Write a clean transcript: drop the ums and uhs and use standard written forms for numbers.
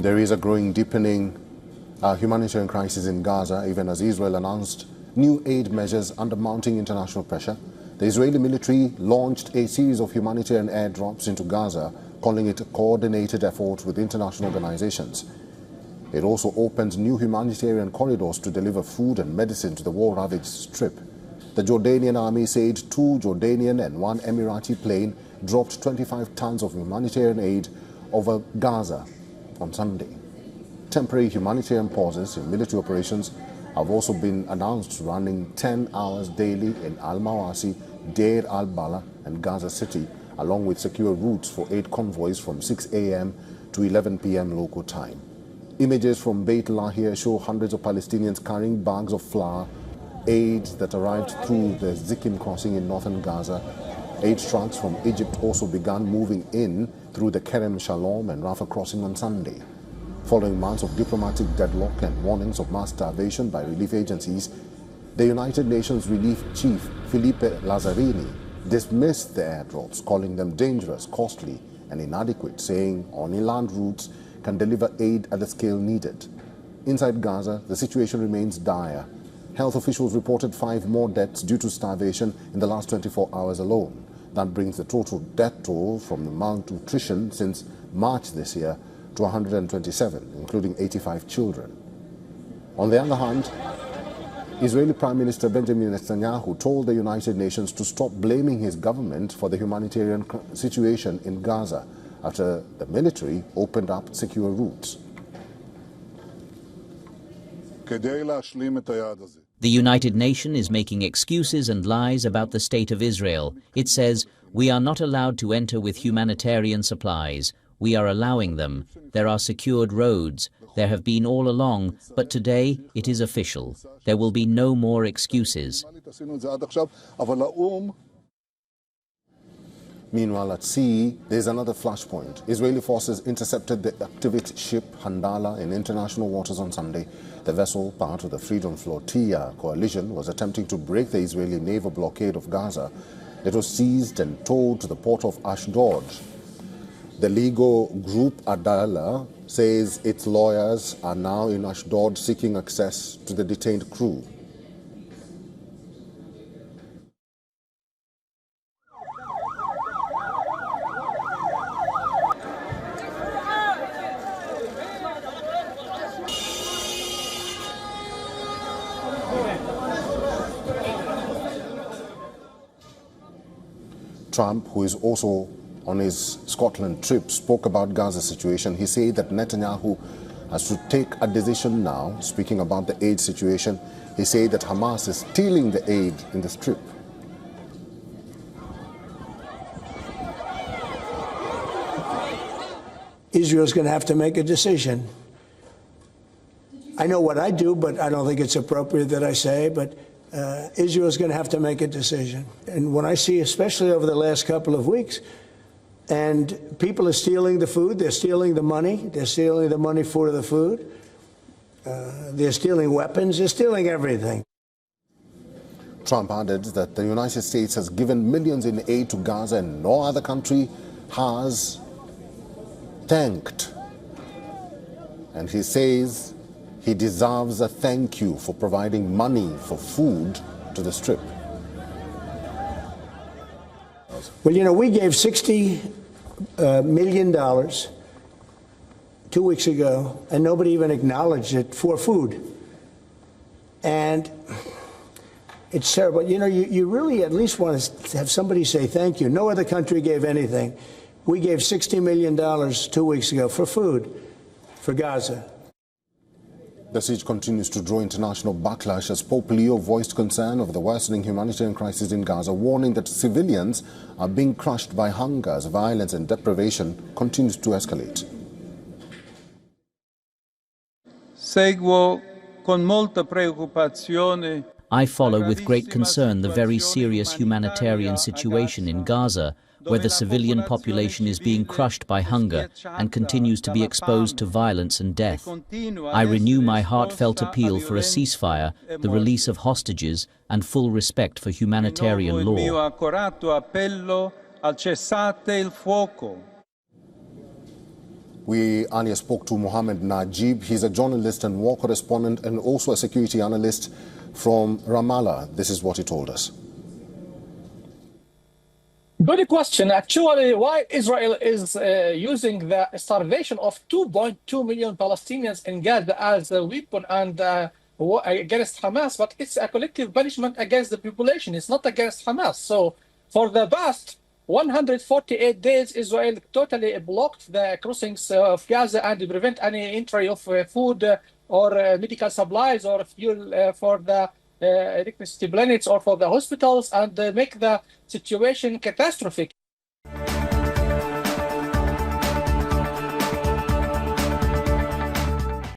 There is a growing, deepening humanitarian crisis in Gaza, even as Israel announced new aid measures under mounting international pressure. The Israeli military launched a series of humanitarian airdrops into Gaza, calling it a coordinated effort with international organizations. It also opens new humanitarian corridors to deliver food and medicine to the war-ravaged Strip. The Jordanian army said 2 Jordanian and 1 Emirati plane dropped 25 tons of humanitarian aid over Gaza on Sunday. Temporary humanitarian pauses in military operations have also been announced, running 10 hours daily in Al-Mawasi, Deir al-Bala and Gaza City, along with secure routes for aid convoys from 6 a.m. to 11 p.m. local time. Images from Beit Lahia show hundreds of Palestinians carrying bags of flour, aid that arrived through the Zikim crossing in northern Gaza. Aid trucks from Egypt also began moving in through the Kerem Shalom and Rafah crossing on Sunday. Following months of diplomatic deadlock and warnings of mass starvation by relief agencies, the United Nations Relief Chief Felipe Lazzarini dismissed the airdrops, calling them dangerous, costly and inadequate, saying only land routes can deliver aid at the scale needed. Inside Gaza, the situation remains dire. Health officials reported 5 more deaths due to starvation in the last 24 hours alone. That brings the total death toll from the malnutrition since March this year to 127, including 85 children. On the other hand, Israeli Prime Minister Benjamin Netanyahu told the United Nations to stop blaming his government for the humanitarian situation in Gaza after the military opened up secure routes. The United Nations is making excuses and lies about the state of Israel. It says, "We are not allowed to enter with humanitarian supplies. We are allowing them. There are secured roads. There have been all along, but today it is official. There will be no more excuses." Meanwhile, at sea, there's another flashpoint. Israeli forces intercepted the activist ship Handala in international waters on Sunday. The vessel, part of the Freedom Flotilla coalition, was attempting to break the Israeli naval blockade of Gaza. It was seized and towed to the port of Ashdod. The legal group Adala says its lawyers are now in Ashdod seeking access to the detained crew. Trump, who is also on his Scotland trip, spoke about Gaza's situation. He said that Netanyahu has to take a decision now. Speaking about the aid situation, he said that Hamas is stealing the aid in the Strip. Israel's going to have to make a decision. I know what I do, but I don't think it's appropriate that I say, but Israel's going to have to make a decision. And when I see, especially over the last couple of weeks, and people are stealing the food, they're stealing the money for the food, they're stealing weapons, they're stealing everything. Trump added that the United States has given millions in aid to Gaza and no other country has thanked. And he says he deserves a thank you for providing money for food to the Strip. Well, you know, we gave $60 million 2 weeks ago, and nobody even acknowledged it for food. And it's terrible. You know, you really at least want to have somebody say thank you. No other country gave anything. We gave $60 million 2 weeks ago for food, for Gaza. The siege continues to draw international backlash as Pope Leo voiced concern over the worsening humanitarian crisis in Gaza, warning that civilians are being crushed by hunger as violence and deprivation continues to escalate. Seguo con molta preoccupazione. I follow with great concern the very serious humanitarian situation in Gaza, where the civilian population is being crushed by hunger and continues to be exposed to violence and death. I renew my heartfelt appeal for a ceasefire, the release of hostages, and full respect for humanitarian law. We earlier spoke to Mohammed Najib. He's a journalist and war correspondent and also a security analyst from Ramallah. This is what he told us. Good question. Actually, why Israel is using the starvation of 2.2 million Palestinians in Gaza as a weapon and against Hamas, but it's a collective punishment against the population. It's not against Hamas. So for the past 148 days, Israel totally blocked the crossings of Gaza and prevent any entry of food or medical supplies or fuel for the electricity planets or for the hospitals, and make the situation catastrophic.